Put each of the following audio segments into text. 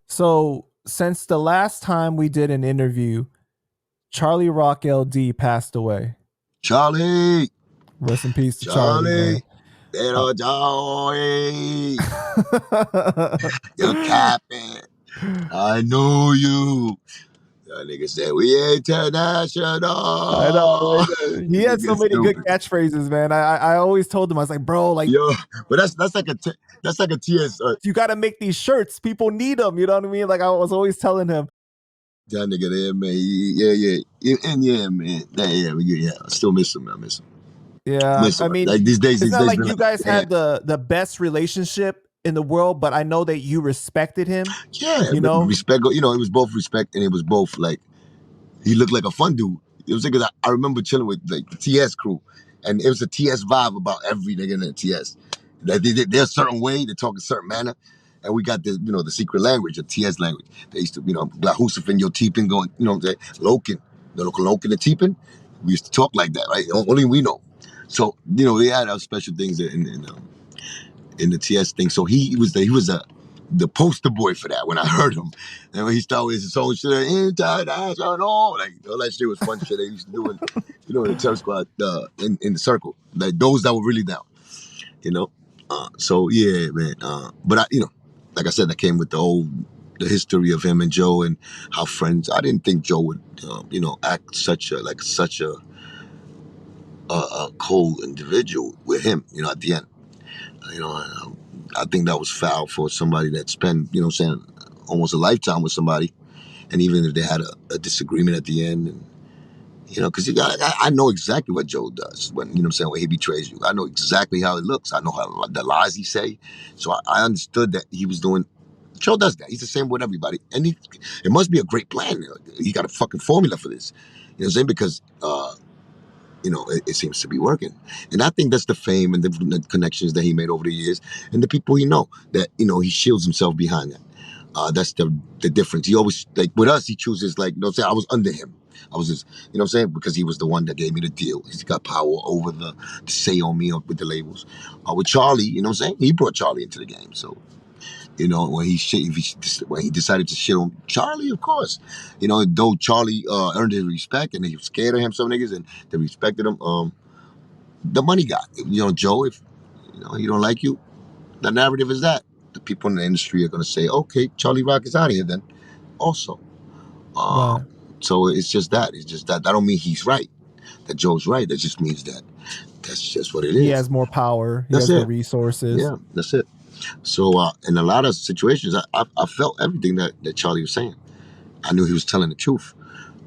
So since the last time we did an interview, Charlie Rock LD passed away. Charlie. Rest in peace to Charlie, man. Pero Joey. You're capping. I know you. That nigga said, we international. I know. He had so many good catchphrases, man. I always told him, I was like, bro, like, yo, but that's like a TS. You got to make these shirts. People need them. You know what I mean? Like I was always telling him. That nigga there, man. Yeah, man. Yeah. I still miss him. I miss him. Yeah, I mean, like these days, it's not like you guys had the best relationship in the world, but I know that you respected him. Yeah, you know, respect. You know, it was both respect and it was both like he looked like a fun dude. It was like I remember chilling with like the TS crew, and it was a TS vibe about every nigga in the TS. Like they're a certain way, they talk a certain manner, and we got the the secret language, the TS language. They used to Glahusifin yo teepin going, what I'm saying, Loken, Loken and teepin. We used to talk like that, right? Only we know. So we had our special things in the TS thing. So he was the poster boy for that when I heard him. And when he started with his own shit, international, like all that shit was fun shit they used to do in the Terror Squad in the circle. Like those that were really down. So yeah, man. But I like I said, that came with the history of him and Joe and how friends. I didn't think Joe would act such a cold individual with him, at the end. I think that was foul for somebody that spent, almost a lifetime with somebody. And even if they had a disagreement at the end, and, because I know exactly what Joe does when, when he betrays you. I know exactly how it looks. I know how the lies he say. So I understood that he was doing, Joe does that. He's the same with everybody. And it must be a great plan. He got a fucking formula for this. You know what I'm saying? Because, it seems to be working. And I think that's the fame and the connections that he made over the years and the people he know that, he shields himself behind that. That's the difference. He always, like with us, he chooses like, I was under him. I was just, because he was the one that gave me the deal. He's got power over the say on me with the labels. With Charlie, he brought Charlie into the game. So, when he decided to shit on Charlie, of course, though Charlie earned his respect and he was scared of him, some niggas, and they respected him. The money guy, Joe, if he don't like you, the narrative is that the people in the industry are gonna say, okay, Charlie Rock is out of here then. Also, right. So it's just that. That don't mean he's right. That Joe's right. That just means that's just what it is. He has more power. He has the resources. Yeah, that's it. So in a lot of situations, I felt everything that Charlie was saying. I knew he was telling the truth.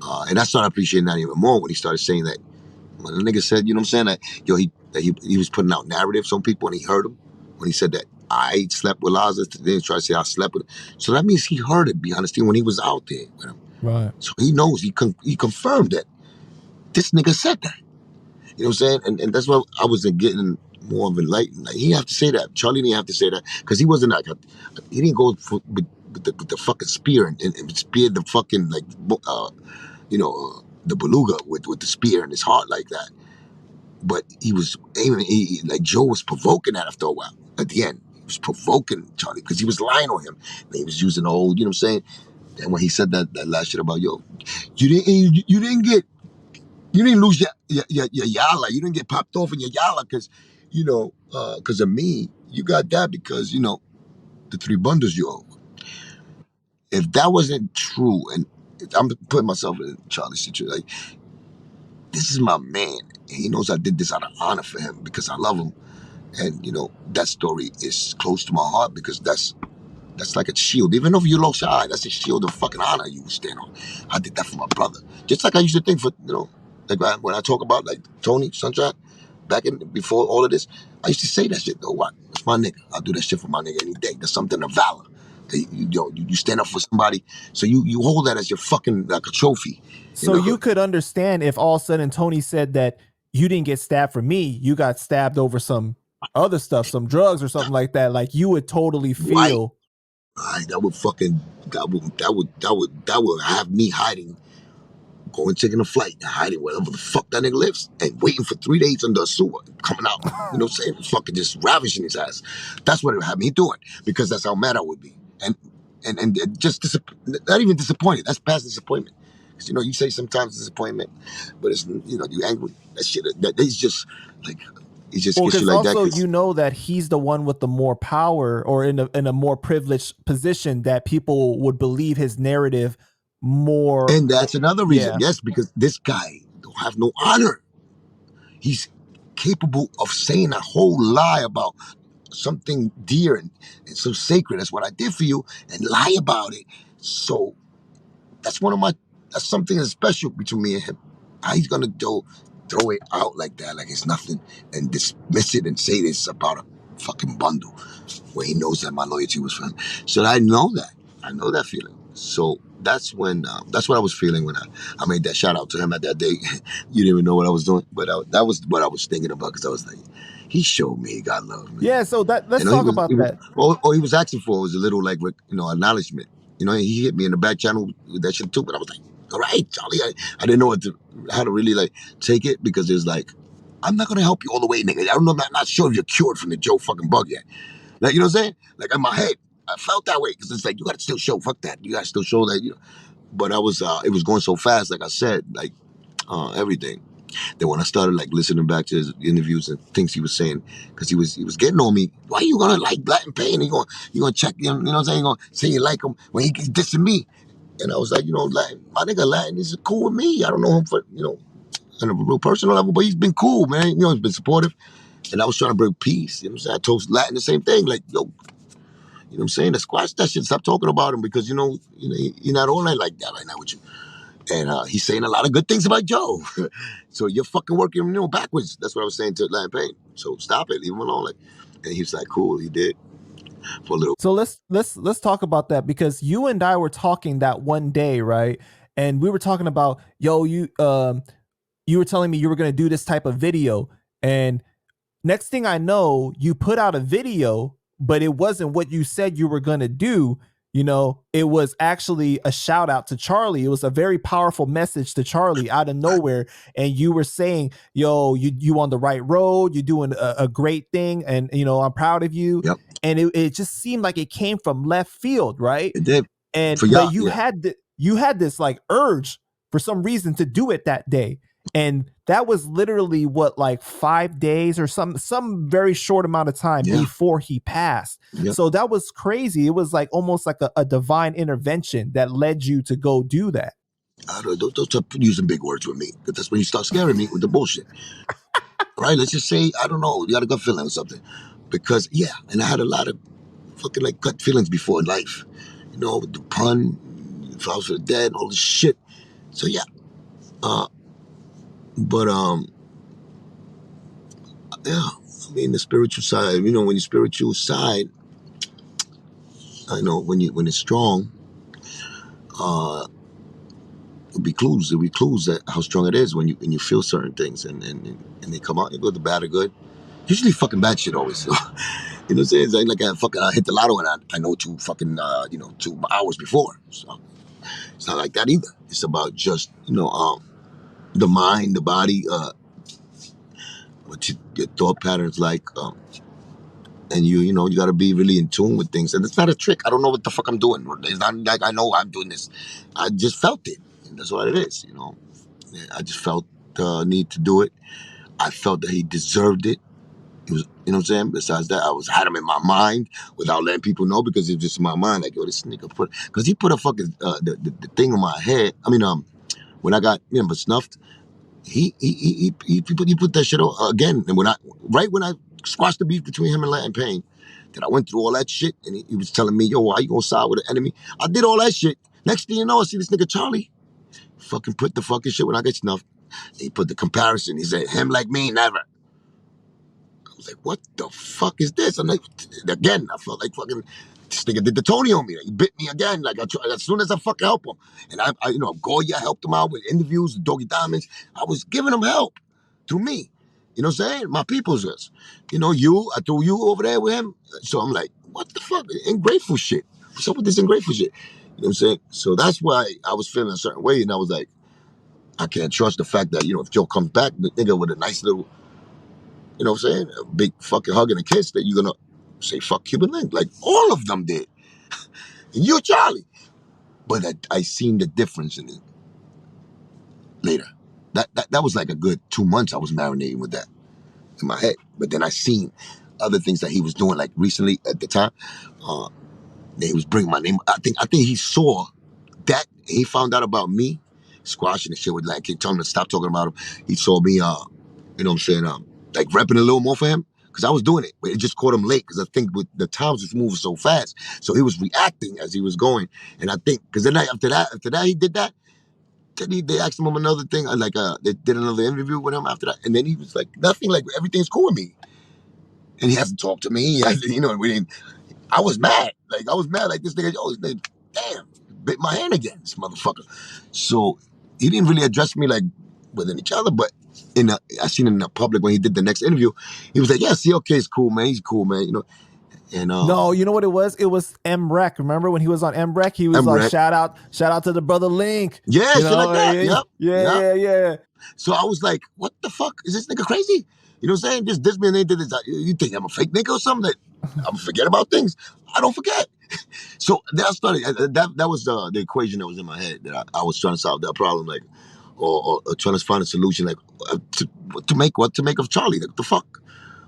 And I started appreciating that even more when he started saying that. When the nigga said, that he was putting out narratives on people and he heard him. When he said that I slept with Lazarus, then try to say I slept with him. So that means he heard it behind the scene when he was out there with him. Right. So he knows, he confirmed that this nigga said that. You know what I'm saying? And that's why I was getting more of enlightened. Like, he didn't have to say that. Charlie didn't have to say that because he wasn't like he didn't go with the fucking spear and spear the fucking the beluga with the spear in his heart like that. But he was aiming. Like Joe was provoking that after a while. At the end, he was provoking Charlie because he was lying on him. And he was using the old, you know what I'm saying? And when he said that last shit about you didn't lose your yalla. You didn't get popped off in your yalla because of me. You got that because, the 3 bundles you owe. If that wasn't true, and I'm putting myself in Charlie's situation, like, this is my man. And he knows I did this out of honor for him because I love him. And, that story is close to my heart because that's like a shield. Even if you lost your eye, that's a shield of fucking honor you stand on. I did that for my brother. Just like I used to think for, like when I talk about like Tony Sunshine, before all of this, I used to say that shit. Though what? It's my nigga. I'll do that shit for my nigga any day. There's something of valor. You stand up for somebody, so you hold that as your fucking like a trophy. So you could understand if all of a sudden Tony said that you didn't get stabbed for me, you got stabbed over some other stuff, some drugs or something like that. Like you would totally feel. Right. That would have me hiding going taking a flight and hiding wherever the fuck that nigga lives and waiting for 3 days under a sewer, coming out, you know what I'm saying? Fucking just ravishing his ass. That's what it had me doing because that's how mad I would be. And just not even disappointed. That's past disappointment. Because, you know, you say sometimes disappointment, but it's, you know, you angry. That shit, that is just like, it just Well, gets you because like that. also Cause, you know that he's the one with the more power or in a more privileged position that people would believe his narrative more. and that's another reason. Yeah. Yes, because this guy don't have no honor. He's capable of saying a whole lie about something dear and so sacred. That's what I did for you, and lie about it. So that's one of my, that's something that's special between me and him. How he's gonna throw it out like that, like it's nothing, and dismiss it and say this about a fucking bundle where he knows that my loyalty was for him. So I know that. I know that feeling. So that's when, that's what I was feeling when I made that shout out to him at that day. You didn't even know what I was doing, but that was what I was thinking about because I was like, he showed me he got love, man. Yeah. So that You let's know, talk about that. all he was asking for was a little, like, you know, acknowledgement. You know, he hit me in the back channel with that shit too, but I was like, all right, Charlie. I didn't know how to really like take it because it's like, I'm not gonna help you all the way, nigga. I don't know, I'm not sure if you're cured from the Joe fucking bug yet. Like, you know what I'm saying? Like in my head, I felt that way because it's like you gotta still show. Fuck that. You gotta still show that. You know. But I was, it was going so fast, like I said, like everything. Then when I started like listening back to his interviews and things he was saying, because he was getting on me. Why you gonna like Latin Pain? You gonna check him? You know what I'm saying? You gonna say you like him when he's dissing me? And I was like, you know, Latin, my nigga Latin is cool with me. I don't know him for, you know, on a real personal level, but he's been cool, man. You know, he's been supportive. And I was trying to bring peace. You know what I'm saying? I told Latin the same thing. Like, yo, you know what I'm saying? Squash that shit. Stop talking about him because, you know, you're not all like that right now with you. And he's saying a lot of good things about Joe. So you're fucking working, you know, backwards. That's what I was saying to Latin Payne. So stop it, leave him alone. Like, and he was like, cool, he did for a little. So let's talk about that because you and I were talking that one day, right? And we were talking about, yo, you were telling me you were going to do this type of video, and next thing I know, you put out a video, but it wasn't what you said you were going to do. You know, it was actually a shout out to Charlie. It was a very powerful message to Charlie out of nowhere. And you were saying, yo, you on the right road. You're doing a great thing. And, you know, I'm proud of you. Yep, And it just seemed like it came from left field. Right. it did And, for but y'all. Yeah, you had this like urge for some reason to do it that day. And that was literally what, like 5 days or some very short amount of time yeah, before he passed. yeah. So that was crazy. It was like almost like a divine intervention that led you to go do that. Don't start using big words with me because that's when you start scaring me with the bullshit. All right, let's just say, I don't know, you got a gut feeling or something. Because, yeah, and I had a lot of fucking like gut feelings before in life. You know, with the pun, Flowers for the Dead, all this shit. So, yeah. But, yeah, I mean, the spiritual side, you know, when your spiritual side, I know when it's strong, uh, it'll be clues that how strong it is when you feel certain things and they come out, you go the bad or good. Usually fucking bad shit always. You know what I'm saying? It's like I hit the lotto and I know 2 hours before. So it's not like that either. It's about just, the mind, the body, what your thought patterns like, and you got to be really in tune with things. And it's not a trick. I don't know what the fuck I'm doing. It's not like I know I'm doing this. I just felt it. And that's what it is. I just felt the need to do it. I felt that he deserved it. It was, you know what I'm saying? Besides that, had him in my mind without letting people know because it was just in my mind. Like, yo, this nigga because he put a fucking, the thing on my head. I mean, when I got, snuffed, he put that shit on again. And right when I squashed the beef between him and Latin Payne, that I went through all that shit, and he was telling me, yo, why you gonna side with an enemy? I did all that shit. Next thing you know, I see this nigga Charlie fucking put the fucking shit when I get snuffed. He put the comparison. He said, him like me, never. I was like, what the fuck is this? I'm like, again, I felt like fucking, this nigga did the Tony on me. He bit me again. Like, as soon as I fucking help him. And Goya helped him out with interviews, Doggy Diamonds. I was giving him help through me. You know what I'm saying? My people's us. I threw you over there with him. So I'm like, what the fuck? Ungrateful shit. What's up with this ungrateful shit? You know what I'm saying? So that's why I was feeling a certain way. And I was like, I can't trust the fact that, if Joe comes back, the nigga with a nice little, what I'm saying, a big fucking hug and a kiss, that you're gonna say fuck Cuban Link. Like all of them did. And you're Charlie. But I seen the difference in it later. That was like a good 2 months I was marinating with that in my head. But then I seen other things that he was doing, like recently at the time. Uh, that he was bringing my name. I think he saw that. He found out about me squashing the shit with like telling him to stop talking about him. He saw me, you know what I'm saying, like repping a little more for him. Because I was doing it, but it just caught him late. Because I think with the times was moving so fast, so he was reacting as he was going. And I think because then after that he did that. Then they asked him another thing, like they did another interview with him after that, and then he was like, nothing, like everything's cool with me, and he hasn't talked to me. He hasn't, we didn't. I was mad, like this nigga, this nigga, damn, bit my hand again, this motherfucker. So he didn't really address me like within each other, but I seen him in the public when he did the next interview. He was like, yeah, CLK is cool, man. He's cool, man. And No, you know what it was? It was MREC. Remember when he was on MREC? He was I'm like, Rec. shout out to the brother Link. Yeah, You shit like know, that. yeah, Yep, yeah, yep. yeah, yeah. So I was like, what the fuck? Is this nigga crazy? You know what I'm saying? Just this man, they did this. You think I'm a fake nigga or something? That I'm forget about things? I don't forget. So then I started. That was the equation that was in my head, that I was trying to solve that problem, like, or trying to find a solution, like, to make of Charlie. Like, what the fuck?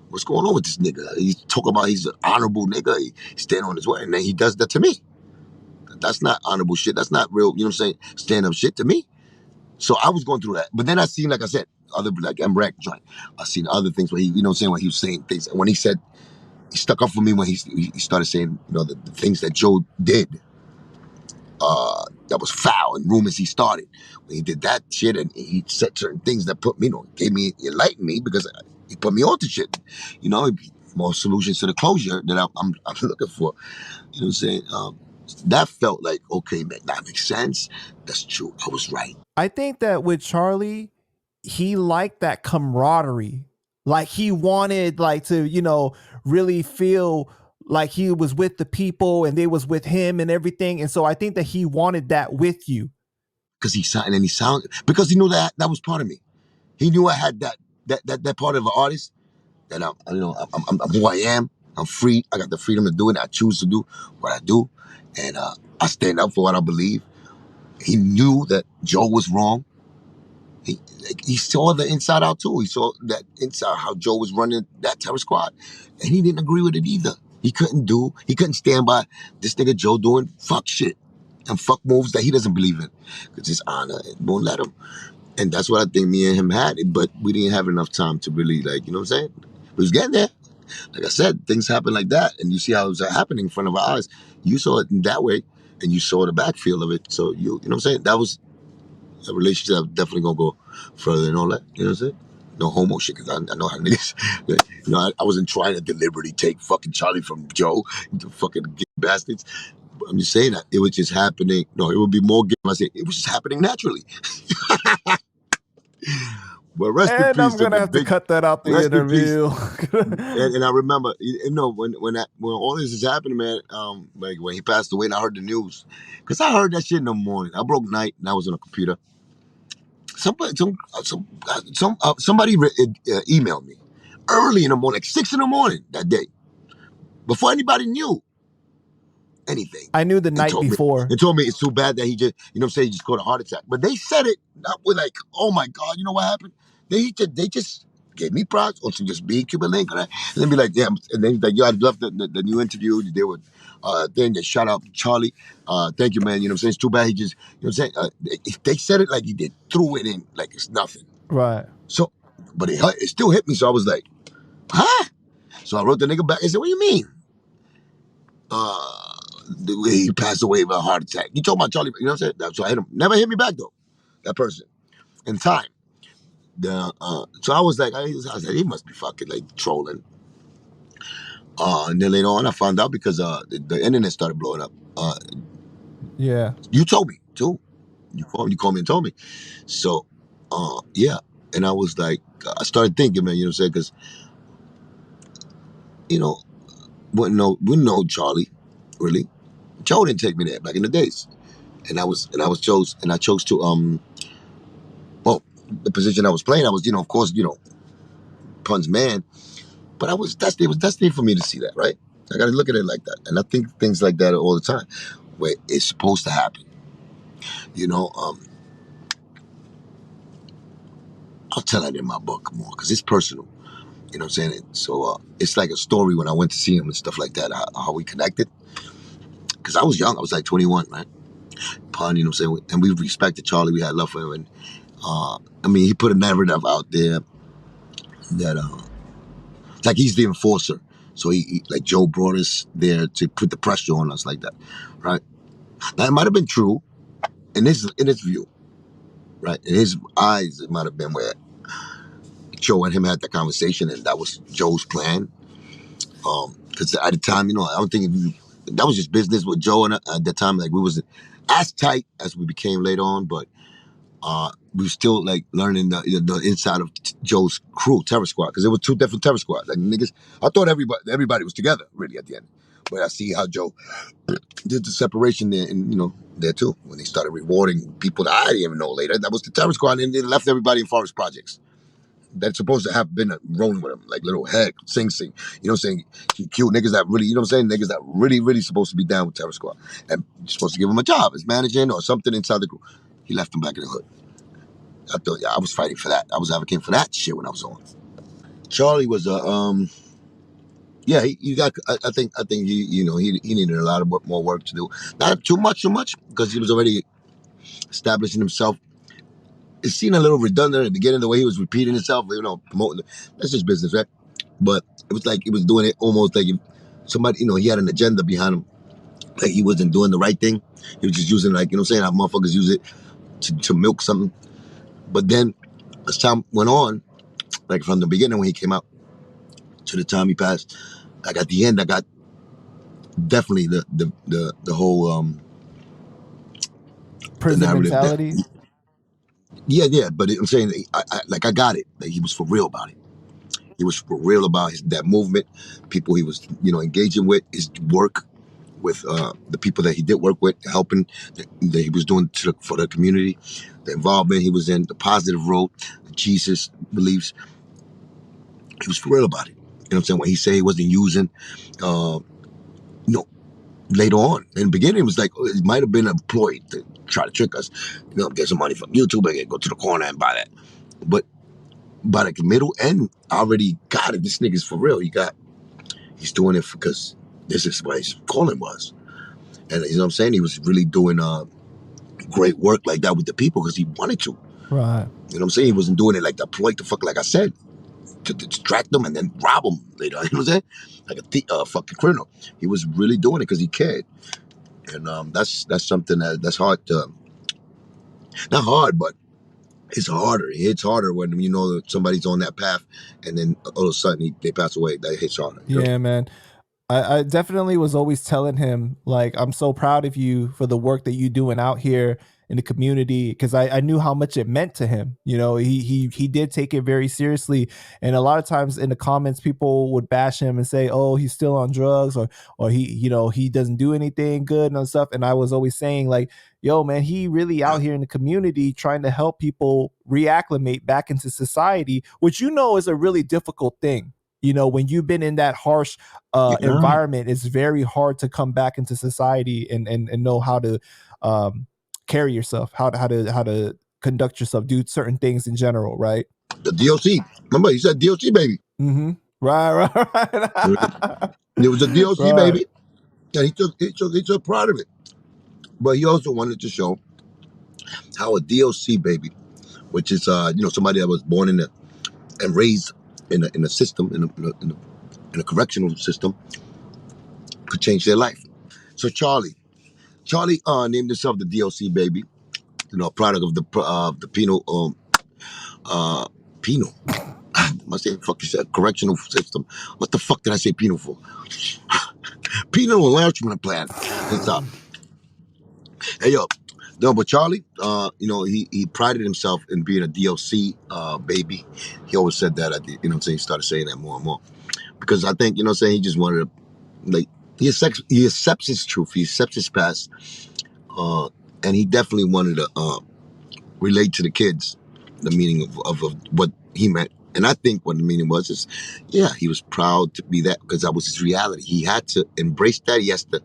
What's going on with this nigga? He's talking about he's an honorable nigga. He stand on his way, and then he does that to me. That's not honorable shit. That's not real. You know what I'm saying? Stand up shit to me. So I was going through that. But then I seen, like I said, other, like MREC joint. I seen other things where he, you know what I'm saying, when he was saying things. And when he said, he stuck up for me when he started saying, the things that Joe did, that was foul, and rumors he started. When he did that shit, and he said certain things that put me, gave me, enlightened me, because he put me onto shit. More solutions to the closure that I'm looking for. You know what I'm saying? That felt like, okay, man, that makes sense. That's true. I was right. I think that with Charlie, he liked that camaraderie. Like he wanted like to, really feel like he was with the people and they was with him and everything. And so I think that he wanted that with you. Because he sounded, because he knew that was part of me. He knew I had that part of an artist, that I'm who I am. I'm free. I got the freedom to do it. I choose to do what I do, and I stand up for what I believe. He knew that Joe was wrong. He saw the inside out too. He saw that inside, how Joe was running that terror squad, and he didn't agree with it either. He couldn't stand by this nigga Joe doing fuck shit and fuck moves that he doesn't believe in, because his honor won't let him. And that's what I think me and him had. But we didn't have enough time to really, like, you know what I'm saying? We was getting there. Like I said, things happen like that, and you see how it was happening in front of our eyes. You saw it in that way, and you saw the backfield of it. So you know what I'm saying? That was a relationship that definitely gonna go further than all that. You know what I'm saying? No homo shit, because I know how niggas. I wasn't trying to deliberately take fucking Charlie from Joe, you fucking gay bastards. But I'm just saying that it was just happening. No, it would be more gay if I say it was just happening naturally. But rest in And peace I'm to gonna the have to big. cut that out the Rest in peace. interview. And I remember, when all this is happening, man. Like when he passed away, and I heard the news, because I heard that shit in the morning. I broke night, and I was on a computer. Somebody emailed me early in the morning, like 6 in the morning that day, before anybody knew anything, I knew the and night told me before. it's too bad that he just, what I'm saying, he just caught a heart attack. But they said it not with like, oh my God, you know what happened? They just gave me props on some just being Cuban Link, right? And then be like, yeah, and then he's like, yo, I love the new interview. They were then they shout out Charlie. Thank you, man. You know what I'm saying? It's too bad he just, you know what I'm saying? They said it like he did, threw it in like it's nothing. Right. So, but it still hit me. So I was like, huh? So I wrote the nigga back and said, what do you mean? The way he passed away of a heart attack. You told my Charlie, you know what I'm saying? So I hit him. Never hit me back though, that person, in time. So I was like, I was like, he must be fucking like trolling. And then later on, I found out because the internet started blowing up. Yeah. You told me too. You called me and told me. So, yeah. And I was like, I started thinking, man, you know what I'm saying? Because, you know, wouldn't know Charlie, really. Joe didn't take me there back in the days. And I chose to, the position I was playing, I was, of course, Pun's man. But it was destiny for me to see that, right? I got to look at it like that, and I think things like that all the time, where it's supposed to happen. You know, I'll tell that in my book more because it's personal. You know what I'm saying? So it's like a story when I went to see him and stuff like that, how we connected. Because I was young, I was like 21, right? Pun, you know what I'm saying? And we respected Charlie, we had love for him. And I mean, he put a narrative out there that, like he's the enforcer. So like Joe brought us there to put the pressure on us like that, right? Now, it might have been true in his view, right? In his eyes, it might have been where Joe and him had that conversation and that was Joe's plan. Because at the time, I don't think that was just business with Joe, and at the time, like we wasn't as tight as we became later on, but we were still like learning the inside of Joe's crew, Terror Squad, because there were two different Terror Squads. Like niggas, I thought everybody was together really at the end, but I see how Joe did the separation there, and there too when they started rewarding people that I didn't even know later. That was the Terror Squad, and they left everybody in Forest Projects that's supposed to have been rolling with him, like Little Heck, Sing Sing, saying, cute niggas that really, niggas that really, really supposed to be down with Terror Squad. And you're supposed to give him a job as managing or something inside the group. He left him back in the hood. I thought, yeah, I was fighting for that. I was advocating for that shit when I was on. Charlie was yeah, he got, I think he needed a lot of more work to do. Not too much, because he was already establishing himself. It seemed a little redundant at the beginning, the way he was repeating himself, promoting. That's just business, right? But it was like he was doing it almost like if somebody, he had an agenda behind him. Like he wasn't doing the right thing. He was just using, like, saying how motherfuckers use it to milk something. But then as time went on, like from the beginning when he came out to the time he passed, like at the end, I got definitely the whole the Prison narrative that mentality. yeah. But I'm saying I got it. Like he was for real about it. He was for real about that movement, people he was engaging with, his work with the people that he did work with, helping that he was doing for the community, the involvement he was in, the positive road, the Jesus beliefs. He was for real about it. You know what I'm saying? When he said he wasn't using, uh, you know, later on. In the beginning, it was like it might have been a ploy to try to trick us. Get some money from YouTube and go to the corner and buy that. But by the middle end, I already got it. This nigga's for real. He's doing it because this is what his calling was. And you know what I'm saying? He was really doing great work like that with the people because he wanted to. Right. You know what I'm saying? He wasn't doing it like the ploy to fuck, like I said, to distract them and then rob them later. You know what I'm saying? Like a fucking criminal. He was really doing it because he cared. And that's something that's hard to, not hard, but it's harder. It hits harder when you know that somebody's on that path and then all of a sudden they pass away. That hits harder. Yeah, man. I definitely was always telling him, like, I'm so proud of you for the work that you doing out here in the community, because I knew how much it meant to him. He did take it very seriously. And a lot of times in the comments, people would bash him and say, oh, he's still on drugs, or he doesn't do anything good and stuff. And I was always saying, like, yo, man, he really Yeah. out here in the community trying to help people reacclimate back into society, which is a really difficult thing. When you've been in that harsh Yeah. environment, it's very hard to come back into society and know how to carry yourself, how to conduct yourself, do certain things in general, right? The DOC. Remember, he said DOC baby. Mm-hmm. Right, right, It was a DOC right. baby, and he took pride of it. But he also wanted to show how a DOC baby, which is somebody that was born and raised in a system in a correctional system, could change their life. So Charlie named himself the DOC baby, product of the uh penal. I say fuck you said correctional system. What the fuck did I say penal for? Penal enlargement plan. It's Hey yo, no, but Charlie, he prided himself in being a DOC baby. He always said that at the, he started saying that more and more because I think he just wanted to, like, he accepts his truth, he accepts his past, uh, and he definitely wanted to relate to the kids the meaning of what he meant. And I think what the meaning was is, yeah, he was proud to be that because that was his reality. He had to embrace that. He has to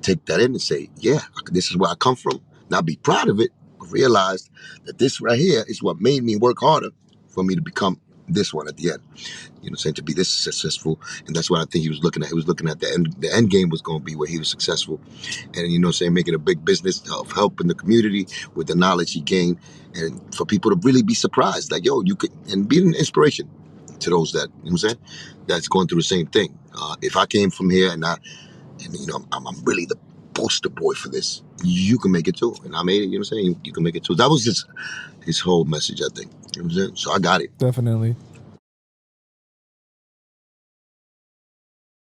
take that in and say, yeah, this is where I come from. Now be proud of it, but realize that this right here is what made me work harder for me to become this one at the end. You know what I'm saying? To be this successful. And that's what I think he was looking at. He was looking at the end game was going to be where he was successful. And, you know what I'm saying, making a big business of helping the community with the knowledge he gained. And for people to really be surprised, like, yo, you could, and be an inspiration to those that, you know what I'm saying, that's going through the same thing. If I came from here and you know, I'm really the poster boy for this, you can make it too. And I made it, you know what I'm saying? You can make it too. That was just his whole message, I think. You know what I'm saying? So I got it. Definitely.